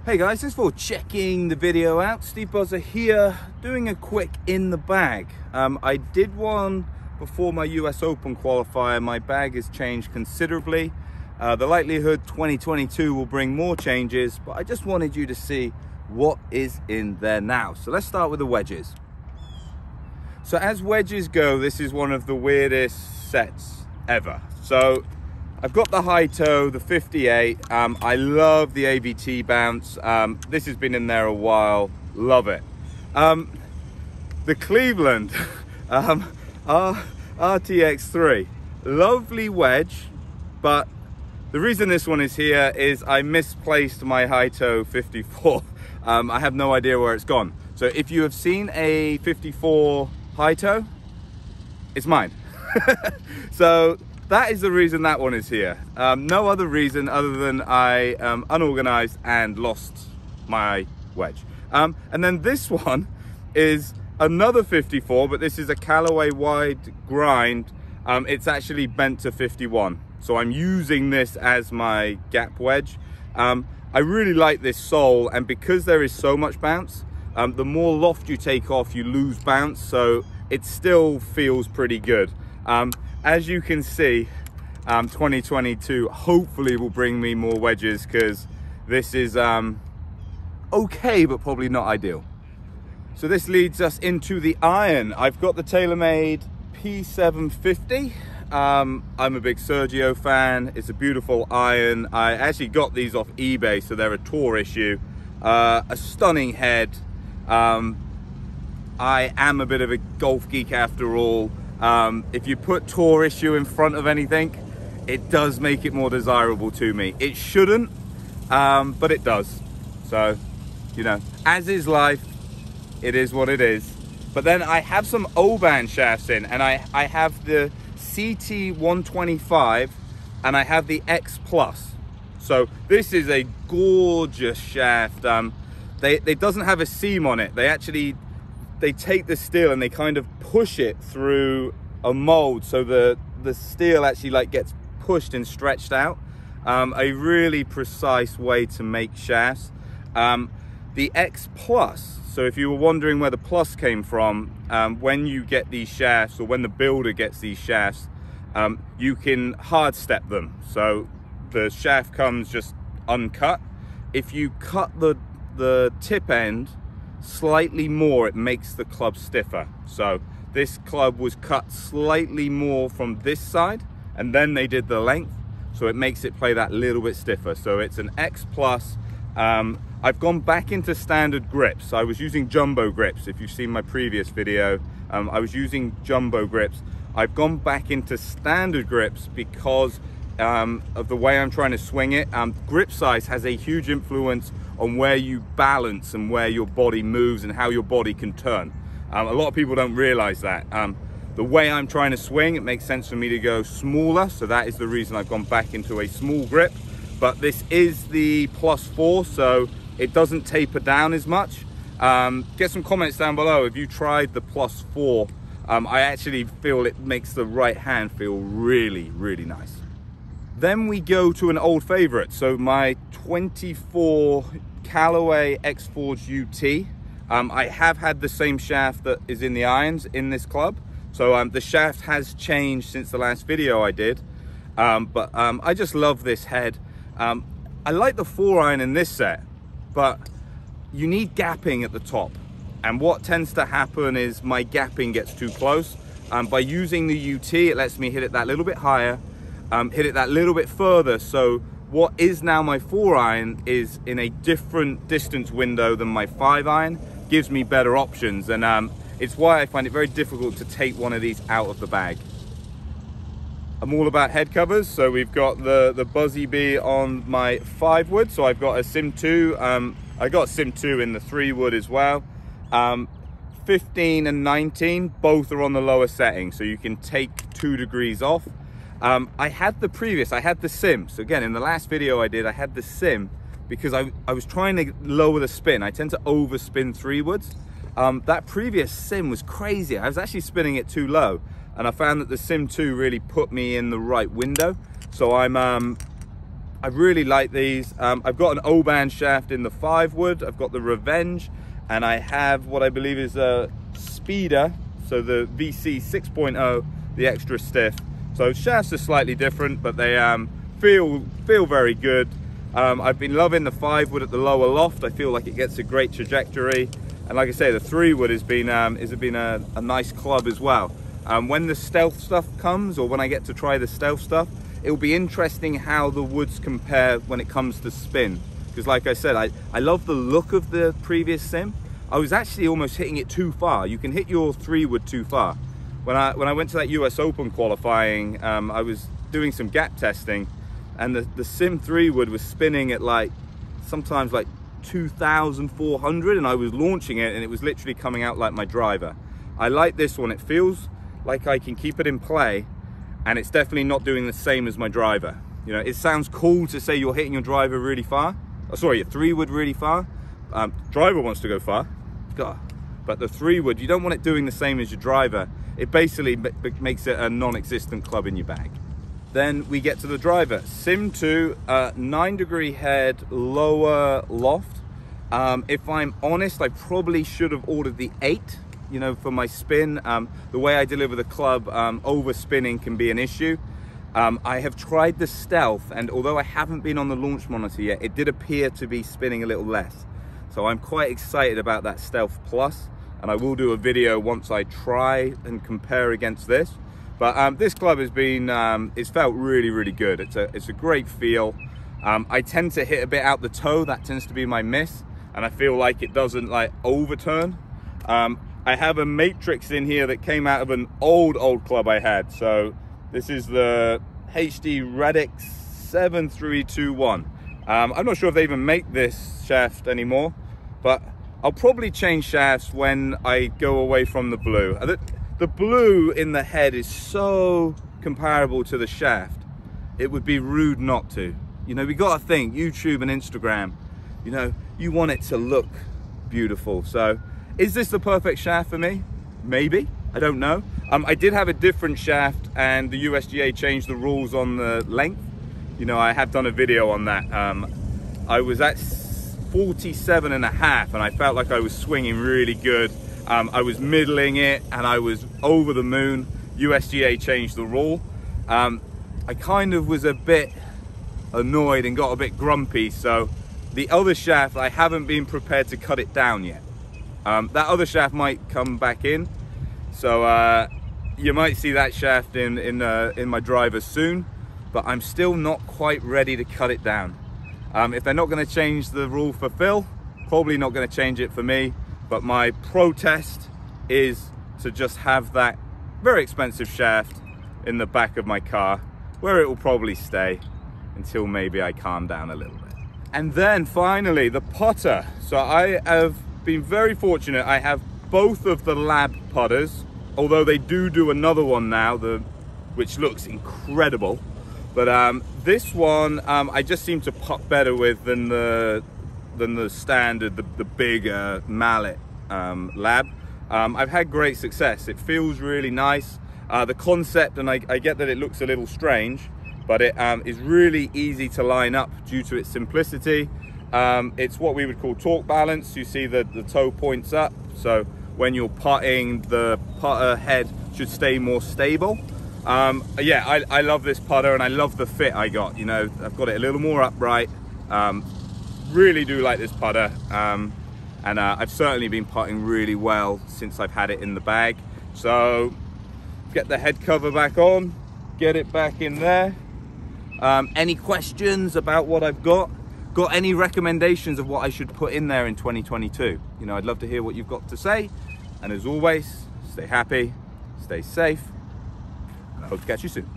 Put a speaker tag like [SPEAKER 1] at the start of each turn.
[SPEAKER 1] Hey guys, thanks for checking the video out. Steve Buzza here, doing a quick in the bag. I did one before my US Open qualifier. My bag has changed considerably. The likelihood 2022 will bring more changes, but I just wanted you to see what is in there now. So let's start with the wedges. So as wedges go, this is one of the weirdest sets ever. So I've got the high toe, the 58. I love the AVT bounce. This has been in there a while. Love it. The Cleveland RTX3. Lovely wedge, but the reason this one is here is I misplaced my high toe 54. I have no idea where it's gone. So if you have seen a 54 high toe, it's mine. So that is the reason that one is here. No other reason other than I unorganized and lost my wedge. And then this one is another 54, but this is a Callaway wide grind. It's actually bent to 51. So I'm using this as my gap wedge. I really like this sole, and because there is so much bounce, the more loft you take off, you lose bounce. So it still feels pretty good. As you can see, 2022 hopefully will bring me more wedges, because this is okay, but probably not ideal. So this leads us into the iron. I've got the TaylorMade P750. I'm a big Sergio fan. It's a beautiful iron. I actually got these off eBay, so they're a tour issue. A stunning head. I am a bit of a golf geek after all. If you put tour issue in front of anything, it does make it more desirable to me. It shouldn't, but it does. So, you know, as is life, it is what it is. But then I have some O-band shafts in, and I have the CT125 and I have the X Plus. So this is a gorgeous shaft. It doesn't have a seam on it. They take the steel and they kind of push it through a mold, so the steel actually like gets pushed and stretched out. A really precise way to make shafts. The X Plus, so if you were wondering where the plus came from, when you get these shafts, or when the builder gets these shafts, you can hard step them. So the shaft comes just uncut. If you cut the tip end slightly more, it makes the club stiffer. So this club was cut slightly more from this side, and then they did the length, so it makes it play that little bit stiffer. So it's an X Plus. I've gone back into standard grips. I was using jumbo grips. If you've seen my previous video, I was using jumbo grips. I've gone back into standard grips because of the way I'm trying to swing it. Grip size has a huge influence on where you balance and where your body moves and how your body can turn. A lot of people don't realize that. The way I'm trying to swing, it makes sense for me to go smaller, so that is the reason I've gone back into a small grip. But this is the +4, so it doesn't taper down as much. Get some comments down below if you tried the +4. I actually feel it makes the right hand feel really, really nice. Then we go to an old favorite. So my 24 Callaway X4g Ut. I have had the same shaft that is in the irons in this club. So the shaft has changed since the last video I did. But I just love this head. I like the 4-iron in this set, but you need gapping at the top. And what tends to happen is my gapping gets too close. By using the UT, it lets me hit it that little bit higher, hit it that little bit further. So what is now my 4-iron is in a different distance window than my 5-iron, gives me better options. And it's why I find it very difficult to take one of these out of the bag. I'm all about head covers, so we've got the Buzzy Bee on my 5-wood. So I've got a Sim 2. I got Sim 2 in the 3-wood as well. 15 and 19, both are on the lower setting, so you can take 2 degrees off. I had the Sim. So again, in the last video I did, I had the Sim because I was trying to lower the spin. I tend to overspin 3-woods. That previous Sim was crazy. I was actually spinning it too low, and I found that the Sim 2 really put me in the right window. So I'm I really like these. I've got an O-band shaft in the 5 wood, I've got the Revenge, and I have what I believe is a Speeder, so the VC 6.0, the extra stiff. So shafts are slightly different, but they feel very good. I've been loving the 5 wood at the lower loft. I feel like it gets a great trajectory. And like I say, the 3 wood has been a nice club as well. When the stealth stuff comes, or when I get to try the stealth stuff, it'll be interesting how the woods compare when it comes to spin. Because like I said, I love the look of the previous sim. I was actually almost hitting it too far. You can hit your 3 wood too far. When I went to that US Open qualifying, I was doing some gap testing, and the sim 3 wood was spinning at like, sometimes like 2,400, and I was launching it and it was literally coming out like my driver. I like this one. It feels like I can keep it in play, and it's definitely not doing the same as my driver. You know, it sounds cool to say you're hitting your driver really far. Oh, sorry, your 3 wood really far. Driver wants to go far, God. But the 3 wood, you don't want it doing the same as your driver. It basically makes it a non-existent club in your bag. Then we get to the driver. Sim 2, 9-degree head, lower loft. If I'm honest, I probably should have ordered the 8, you know, for my spin. The way I deliver the club, over spinning can be an issue. I have tried the stealth, and although I haven't been on the launch monitor yet, it did appear to be spinning a little less. So I'm quite excited about that stealth plus, and I will do a video once I try and compare against this. But this club has been, it's felt really good. It's a great feel. I tend to hit a bit out the toe. That tends to be my miss, and I feel like it doesn't like overturn. I have a matrix in here that came out of an old club I had. So this is the HD Radix 7321. I'm not sure if they even make this shaft anymore, but I'll probably change shafts when I go away from the blue. The blue in the head is so comparable to the shaft, it would be rude not to. You know, we got to think, YouTube and Instagram, you know, you want it to look beautiful. So is this the perfect shaft for me? Maybe, I don't know. I did have a different shaft, and the USGA changed the rules on the length. You know, I have done a video on that. I was at 47.5, and I felt like I was swinging really good. I was middling it, and I was over the moon. USGA changed the rule. I kind of was a bit annoyed and got a bit grumpy, so the other shaft, I haven't been prepared to cut it down yet. That other shaft might come back in, so you might see that shaft in my driver soon, but I'm still not quite ready to cut it down. If they're not going to change the rule for Phil, probably not going to change it for me, but my protest is to just have that very expensive shaft in the back of my car, where it will probably stay until maybe I calm down a little bit. And then finally, the putter. So I have been very fortunate. I have both of the lab putters, although they do another one now, which looks incredible. But this one, I just seem to putt better with than the standard, the bigger mallet lab. I've had great success. It feels really nice. The concept, and I get that it looks a little strange, but it is really easy to line up due to its simplicity. It's what we would call torque balance. You see the toe points up, so when you're putting, the putter head should stay more stable. Yeah, I love this putter, and I love the fit I got. You know, I've got it a little more upright. Really do like this putter, and I've certainly been putting really well since I've had it in the bag. So get the head cover back on, get it back in there. Any questions about what I've got? Got any recommendations of what I should put in there in 2022? You know, I'd love to hear what you've got to say. And as always, stay happy, stay safe, and I hope to catch you soon.